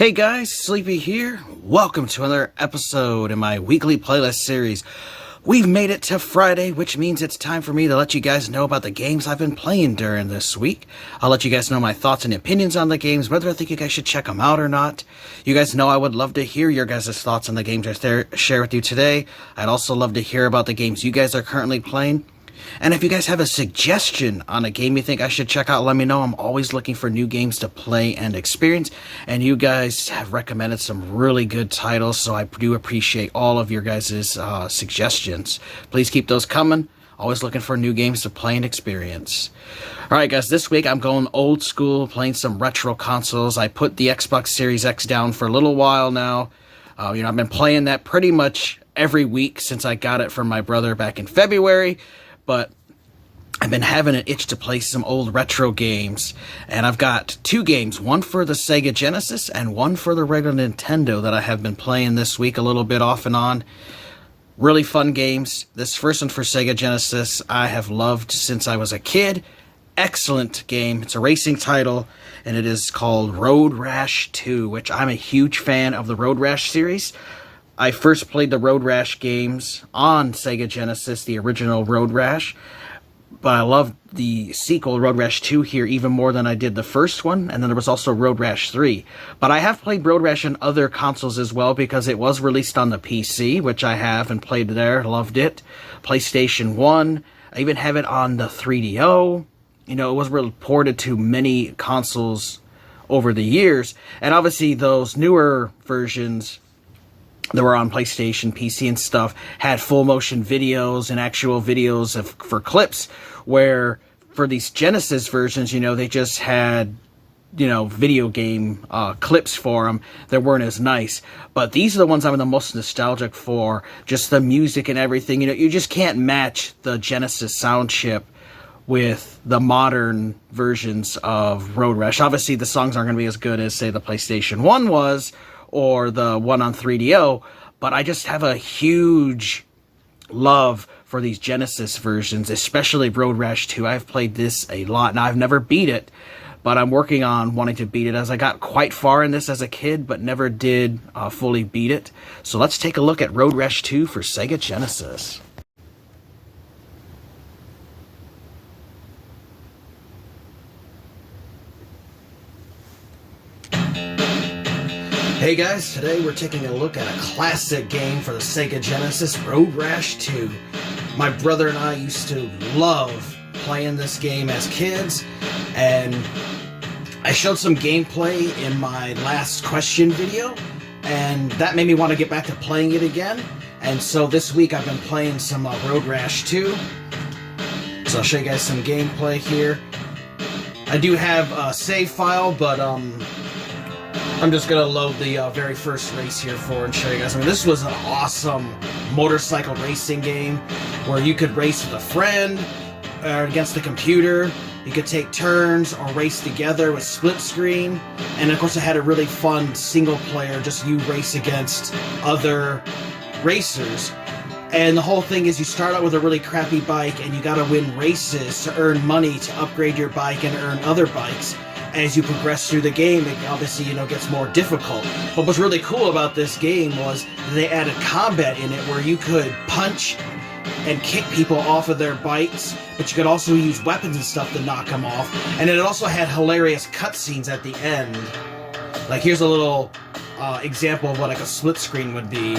Hey guys, Sleepy here. Welcome to another episode in my weekly playlist series. We've made it to Friday, which means it's time for me to let you guys know about the games I've been playing during this week. I'll let you guys know my thoughts and opinions on the games, whether I think you guys should check them out or not. You guys know I would love to hear your guys' thoughts on the games I share with you today. I'd also love to hear about the games you guys are currently playing. And if you guys have a suggestion on a game you think I should check out, let me know. I'm always looking for new games to play and experience. And you guys have recommended some really good titles, so I do appreciate all of your guys' suggestions. Please keep those coming. Always looking for new games to play and experience. Alright guys, this week I'm going old school, playing some retro consoles. I put the Xbox Series X down for a little while now. I've been playing that pretty much every week since I got it from my brother back in February. But I've been having an itch to play some old retro games, and I've got two games, one for the Sega Genesis and one for the regular Nintendo that I have been playing this week a little bit off and on. Really fun games. This first one for Sega Genesis I have loved since I was a kid. Excellent game. It's a racing title, and it is called Road Rash 2, which I'm a huge fan of the Road Rash series. I first played the Road Rash games on Sega Genesis, the original Road Rash, but I loved the sequel, Road Rash 2, here even more than I did the first one, and then there was also Road Rash 3. But I have played Road Rash on other consoles as well, because it was released on the PC, which I have and played there, loved it. PlayStation 1, I even have it on the 3DO. It was really ported to many consoles over the years, and obviously those newer versions that were on PlayStation, PC, and stuff had full motion videos and actual videos for clips, where for these Genesis versions, they just had, video game clips for them that weren't as nice. But these are the ones I'm the most nostalgic for, just the music and everything. You just can't match the Genesis sound chip with the modern versions of Road Rash. Obviously, the songs aren't going to be as good as, say, the PlayStation 1 was, or the one on 3DO, but I just have a huge love for these Genesis versions, especially Road Rash 2. I've played this a lot. Now, I've never beat it, but I'm working on wanting to beat it, as I got quite far in this as a kid, but never did fully beat it. So let's take a look at Road Rash 2 for Sega Genesis. Hey guys, today we're taking a look at a classic game for the Sega Genesis, Road Rash 2. My brother and I used to love playing this game as kids, and I showed some gameplay in my last question video, and that made me want to get back to playing it again. And so this week I've been playing some Road Rash 2. So I'll show you guys some gameplay here. I do have a save file, but I'm just going to load the very first race here and show you guys. This was an awesome motorcycle racing game where you could race with a friend or against the computer. You could take turns or race together with split screen. And of course it had a really fun single player, just you race against other racers. And the whole thing is you start out with a really crappy bike and you got to win races to earn money to upgrade your bike and earn other bikes. As you progress through the game, it obviously, gets more difficult. But what's really cool about this game was they added combat in it where you could punch and kick people off of their bikes, but you could also use weapons and stuff to knock them off. And it also had hilarious cutscenes at the end. Like, here's a little example of what a split screen would be.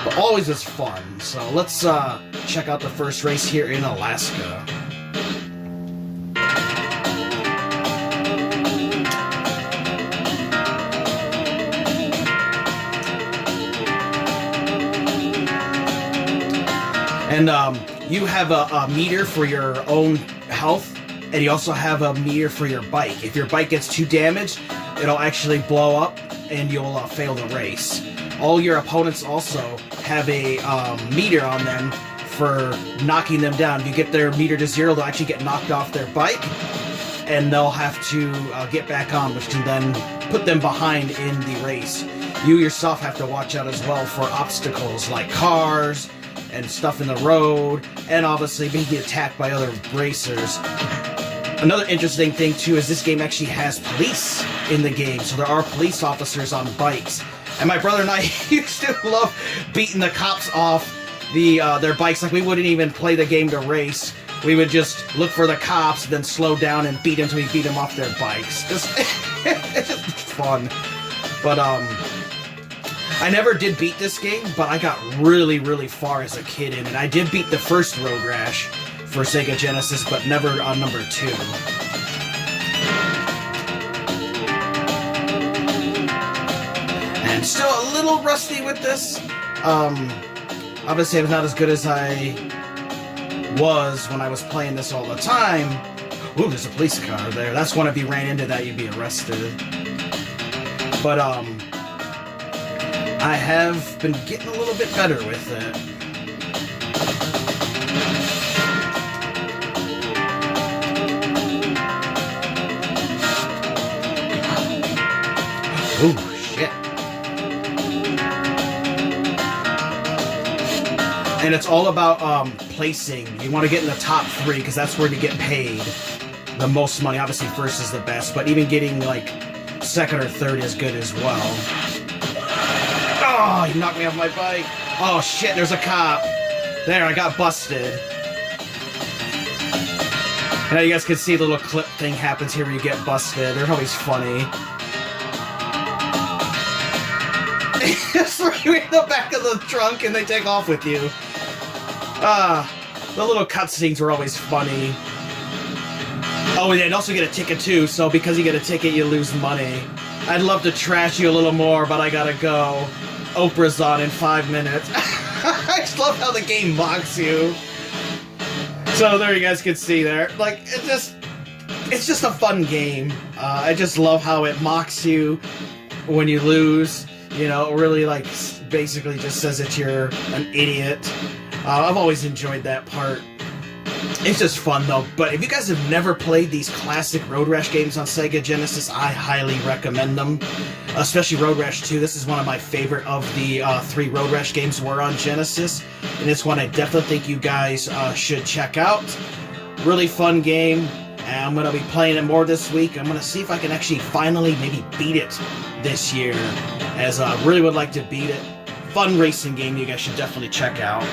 But always is fun. So let's check out the first race here in Alaska. And you have a meter for your own health, and you also have a meter for your bike. If your bike gets too damaged, it'll actually blow up, and you'll fail the race. All your opponents also have a meter on them for knocking them down. If you get their meter to zero, they'll actually get knocked off their bike, and they'll have to get back on, which can then put them behind in the race. You yourself have to watch out as well for obstacles like cars and stuff in the road, and obviously being attacked by other racers. Another interesting thing too is this game actually has police in the game, so there are police officers on bikes. And my brother and I used to love beating the cops off their bikes. Like, we wouldn't even play the game to race. We would just look for the cops, then slow down and beat them until we beat them off their bikes. It's just fun. But I never did beat this game, but I got really, really far as a kid in it. I did beat the first Road Rash for Sega Genesis, but never on number 2. And still a little rusty with this. Obviously I'm not as good as I was when I was playing this all the time. Ooh, there's a police car there. That's one, if you ran into that, you'd be arrested. But, I have been getting a little bit better with it. Ooh, shit. And it's all about placing. You want to get in the top 3 because that's where you get paid the most money. Obviously, first is the best, but even getting like second or third is good as well. Oh, he knocked me off my bike. Oh shit, there's a cop. There, I got busted. Now you guys can see the little clip thing happens here where you get busted. They're always funny. Just throw you in the back of the trunk and they take off with you. The little cutscenes were always funny. Oh, and also get a ticket too, so because you get a ticket, you lose money. I'd love to trash you a little more, but I gotta go. Oprah's on in 5 minutes. I just love how the game mocks you. So there you guys can see there. Like, it's just a fun game. I just love how it mocks you when you lose. You know, really, like, basically just says that you're an idiot. I've always enjoyed that part. It's just fun, though. But if you guys have never played these classic Road Rash games on Sega Genesis, I highly recommend them. Especially Road Rash 2. This is one of my favorite of the 3 Road Rash games were on Genesis. And it's one I definitely think you guys should check out. Really fun game. And I'm going to be playing it more this week. I'm going to see if I can actually finally maybe beat it this year. As I really would like to beat it. Fun racing game you guys should definitely check out.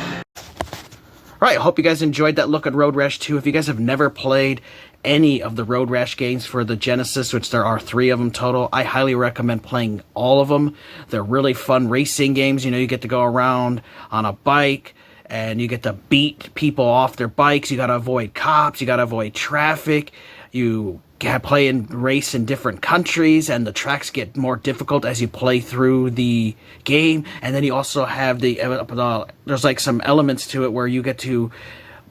Alright, I hope you guys enjoyed that look at Road Rash 2. If you guys have never played any of the Road Rash games for the Genesis, which there are 3 of them total, I highly recommend playing all of them. They're really fun racing games. You know, you get to go around on a bike, and you get to beat people off their bikes. You gotta avoid cops, you gotta avoid traffic. You play and race in different countries, and the tracks get more difficult as you play through the game. And then you also have there's like some elements to it where you get to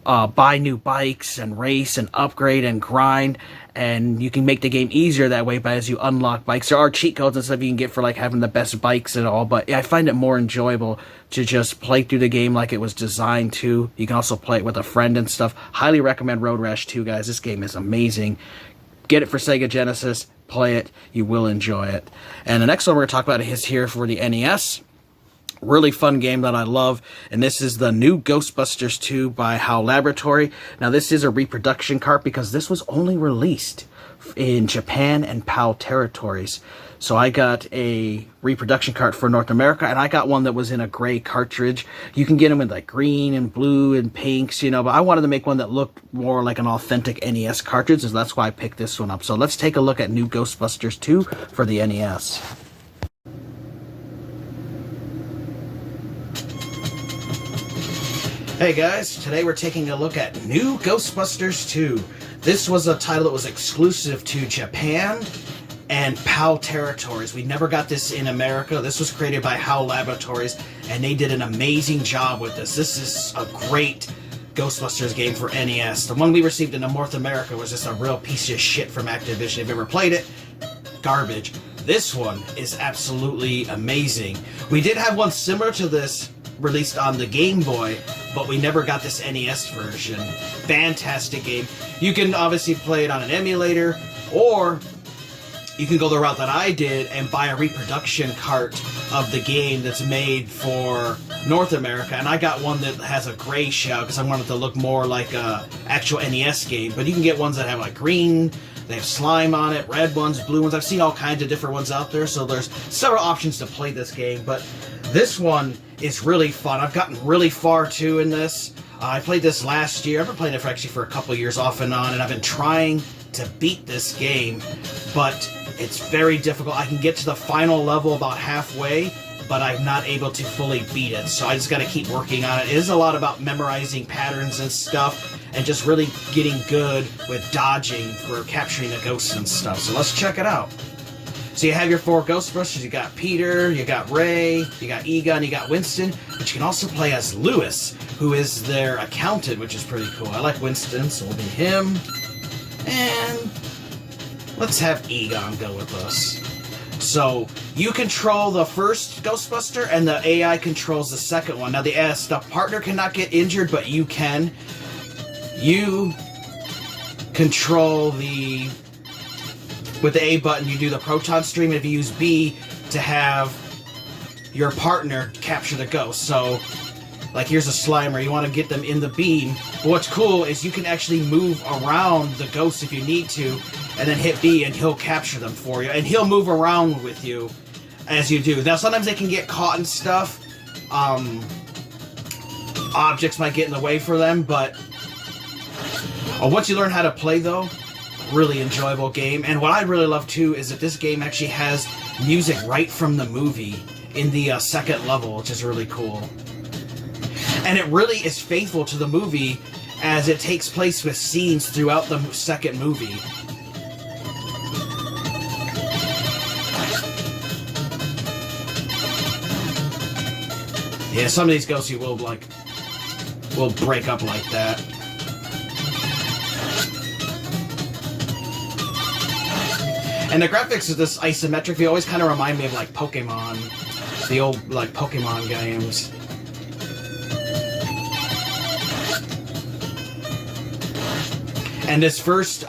buy new bikes and race and upgrade and grind, and you can make the game easier that way as you unlock bikes. There are cheat codes and stuff you can get for like having the best bikes and all, but I find it more enjoyable to just play through the game like it was designed to. You can also play it with a friend and stuff. Highly recommend Road Rash 2, guys. This game is amazing. Get it for Sega Genesis, play it, you will enjoy it. And the next one we're going to talk about is here for the NES. Really fun game that I love, and this is the new Ghostbusters 2 by HAL Laboratory. Now this is a reproduction cart because this was only released in Japan and PAL territories. So I got a reproduction cart for North America, and I got one that was in a gray cartridge. You can get them in like green and blue and pinks, you know, but I wanted to make one that looked more like an authentic NES cartridge, so that's why I picked this one up. So let's take a look at new Ghostbusters 2 for the NES. Hey guys, today we're taking a look at new Ghostbusters 2. This was a title that was exclusive to Japan and PAL territories. We never got this in America. This was created by HAL Laboratories, and they did an amazing job with this. This is a great Ghostbusters game for NES. The one we received in North America was just a real piece of shit from Activision. If you ever played it, garbage. This one is absolutely amazing. We did have one similar to this released on the Game Boy, but we never got this NES version. Fantastic game. You can obviously play it on an emulator, or you can go the route that I did and buy a reproduction cart of the game that's made for North America, and I got one that has a gray shell because I wanted it to look more like a actual NES game. But you can get ones that have like green, they have slime on it, red ones, blue ones. I've seen all kinds of different ones out there, so there's several options to play this game. But this one is really fun. I've gotten really far too in this. I played this last year. I've been playing it for a couple years off and on, and I've been trying to beat this game, but it's very difficult. I can get to the final level about halfway, but I'm not able to fully beat it, so I just got to keep working on it. It is a lot about memorizing patterns and stuff, and just really getting good with dodging for capturing the ghosts and stuff. So let's check it out. So you have your 4 Ghostbusters. You got Peter, you got Ray, you got Egon, you got Winston, but you can also play as Lewis, who is their accountant, which is pretty cool. I like Winston, so we'll be him. And let's have Egon go with us. So you control the first Ghostbuster, and the AI controls the second one. Now the partner cannot get injured, but you can. You control with the A button, you do the proton stream, and if you use B to have your partner capture the ghost. So, like, here's a Slimer, you want to get them in the beam. But what's cool is you can actually move around the ghost if you need to, and then hit B and he'll capture them for you. And he'll move around with you as you do. Now, sometimes they can get caught in stuff. Objects might get in the way for them, but once you learn how to play, though, really enjoyable game. And what I really love too is that this game actually has music right from the movie in the second level, which is really cool. And it really is faithful to the movie, as it takes place with scenes throughout the second movie. Yeah, some of these ghosts you will break up like that. And the graphics of this isometric view always kind of remind me of like Pokemon, the old like Pokemon games. And this first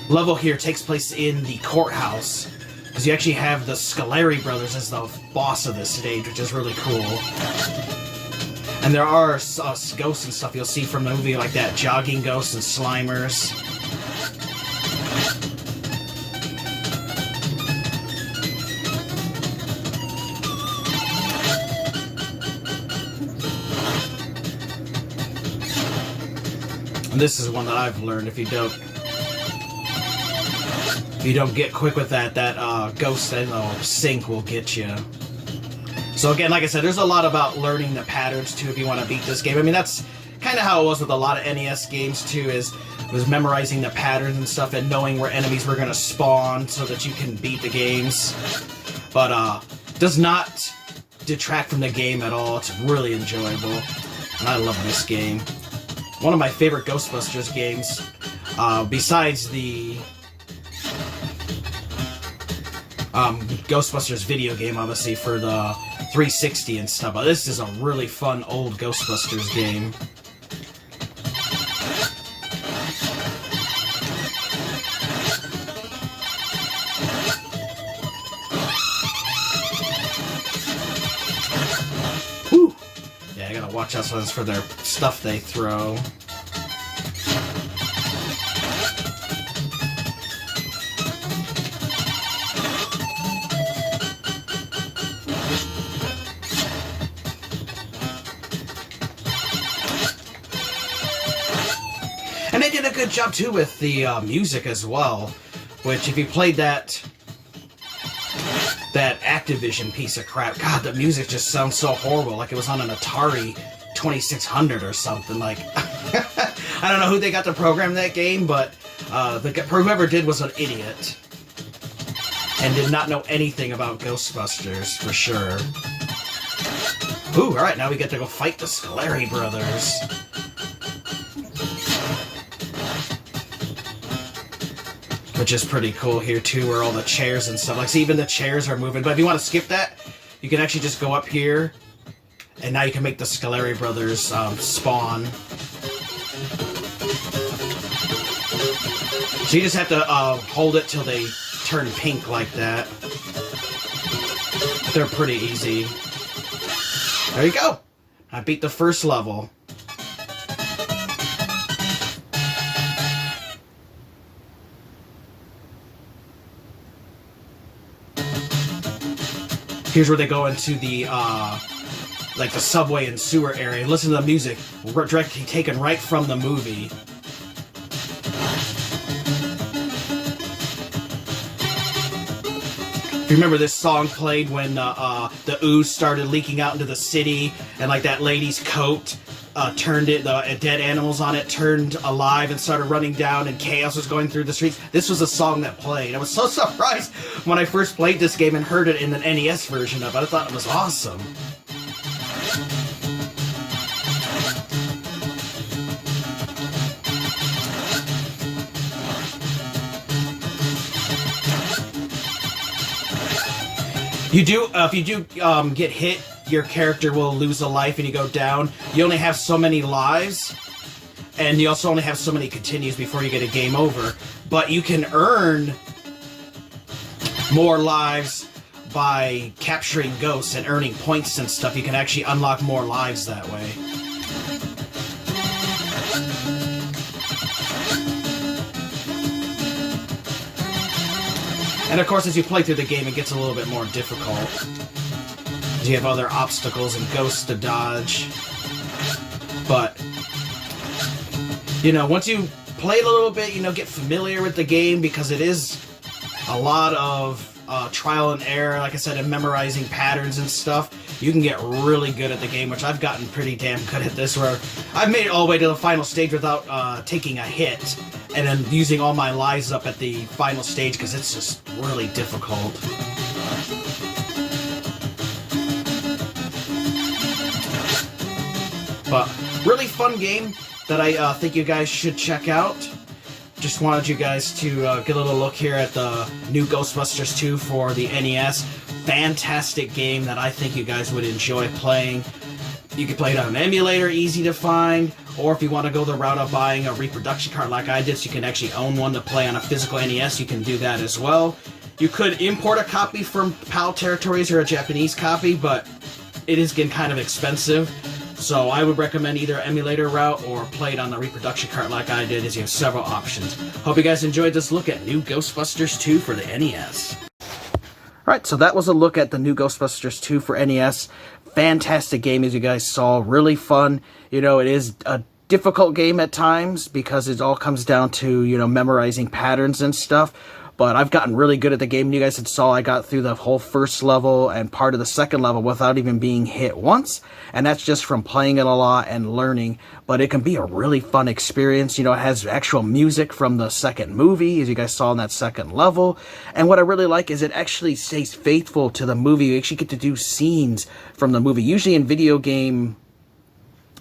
level here takes place in the courthouse, because you actually have the Scoleri brothers as the boss of this stage, which is really cool. And there are ghosts and stuff you'll see from the movie, like that jogging ghosts and Slimers. And this is one that I've learned, if you don't get quick with that ghost sink will get you. So again, like I said, there's a lot about learning the patterns too if you want to beat this game. I mean, that's kind of how it was with a lot of NES games too, was memorizing the patterns and stuff and knowing where enemies were going to spawn so that you can beat the games. But does not detract from the game at all. It's really enjoyable, and I love this game. One of my favorite Ghostbusters games, besides the Ghostbusters video game, obviously, for the 360 and stuff. But this is a really fun old Ghostbusters game. Woo! Yeah, I gotta watch out for their stuff they throw. And they did a good job too with the music as well, which if you played that Activision piece of crap, God, the music just sounds so horrible, like it was on an Atari 2600 or something. Like, I don't know who they got to program that game, but whoever did was an idiot and did not know anything about Ghostbusters for sure. Ooh, all right, now we get to go fight the Scoleri brothers. Which is pretty cool here too, where all the chairs and stuff, like, see, even the chairs are moving. But if you want to skip that, you can actually just go up here, and now you can make the Scoleri brothers spawn. So you just have to hold it till they turn pink like that. They're pretty easy. There you go. I beat the first level. Here's where they go into the, like the subway and sewer area. Listen to the music, directly taken right from the movie. If you remember, this song played when the ooze started leaking out into the city, and like that lady's coat turned it, the dead animals on it turned alive and started running down, and chaos was going through the streets. This was a song that played. I was so surprised when I first played this game and heard it in the NES version of it. I thought it was awesome. You do, if you do get hit, your character will lose a life and you go down. You only have so many lives, and you also only have so many continues before you get a game over. But you can earn more lives by capturing ghosts and earning points and stuff. You can actually unlock more lives that way. And of course, as you play through the game, it gets a little bit more difficult. You have other obstacles and ghosts to dodge. But, you know, once you play it a little bit, you know, get familiar with the game, because it is a lot of trial and error, like I said, and memorizing patterns and stuff. You can get really good at the game, which I've gotten pretty damn good at this, where I've made it all the way to the final stage without taking a hit, and then using all my lives up at the final stage, because it's just really difficult. But really fun game that I think you guys should check out. Just wanted you guys to get a little look here at the new Ghostbusters 2 for the NES. Fantastic game that I think you guys would enjoy playing. You can play it on an emulator, easy to find, or if you want to go the route of buying a reproduction cart like I did, so you can actually own one to play on a physical NES, you can do that as well. You could import a copy from PAL territories or a Japanese copy, but it is getting kind of expensive. So I would recommend either emulator route or play it on the reproduction cart like I did, as you have several options. Hope you guys enjoyed this look at new Ghostbusters 2 for the NES. Alright, so that was a look at the new Ghostbusters 2 for NES. Fantastic game, as you guys saw. Really fun. You know, it is a difficult game at times because it all comes down to, you know, memorizing patterns and stuff. But I've gotten really good at the game. You guys had saw I got through the whole first level and part of the second level without even being hit once. And that's just from playing it a lot and learning. But it can be a really fun experience. You know, it has actual music from the second movie, as you guys saw in that second level. And what I really like is it actually stays faithful to the movie. You actually get to do scenes from the movie. Usually in video games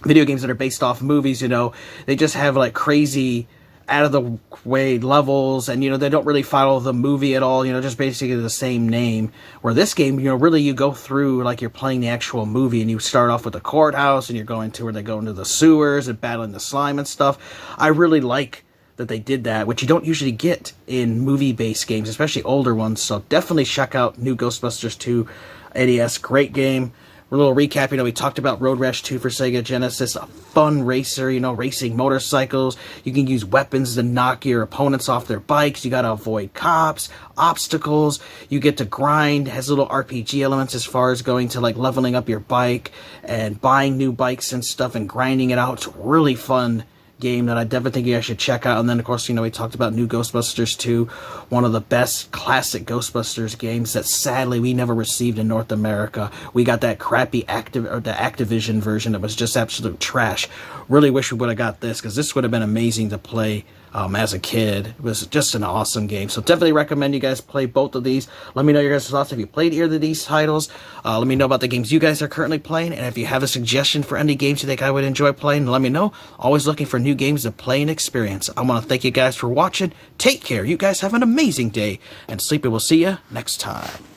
that are based off movies, you know, they just have like crazy out of the way levels, and you know, they don't really follow the movie at all, you know, just basically the same name. Where this game, you know, really you go through like you're playing the actual movie, and you start off with the courthouse and you're going to where they go into the sewers and battling the slime and stuff. I really like that they did that, which you don't usually get in movie-based games, especially older ones. So definitely check out new Ghostbusters 2 NES. Great game. A little recap, you know, we talked about Road Rash 2 for Sega Genesis, a fun racer, you know, racing motorcycles. You can use weapons to knock your opponents off their bikes. You gotta avoid cops, obstacles. You get to grind. It has little RPG elements as far as going to like leveling up your bike and buying new bikes and stuff and grinding it out. It's really fun game that I definitely think you guys should check out. And then, of course, you know, we talked about new Ghostbusters 2, one of the best classic Ghostbusters games that sadly we never received in North America. We got that crappy Activision version that was just absolute trash. Really wish we would have got this, because this would have been amazing to play as a kid. It was just an awesome game. So definitely recommend you guys play both of these. Let me know your guys' thoughts if you played either of these titles. Let me know about the games you guys are currently playing. And if you have a suggestion for any games you think I would enjoy playing, let me know. Always looking for new games to play and experience. I want to thank you guys for watching. Take care. You guys have an amazing day. And Sleepy will see you next time.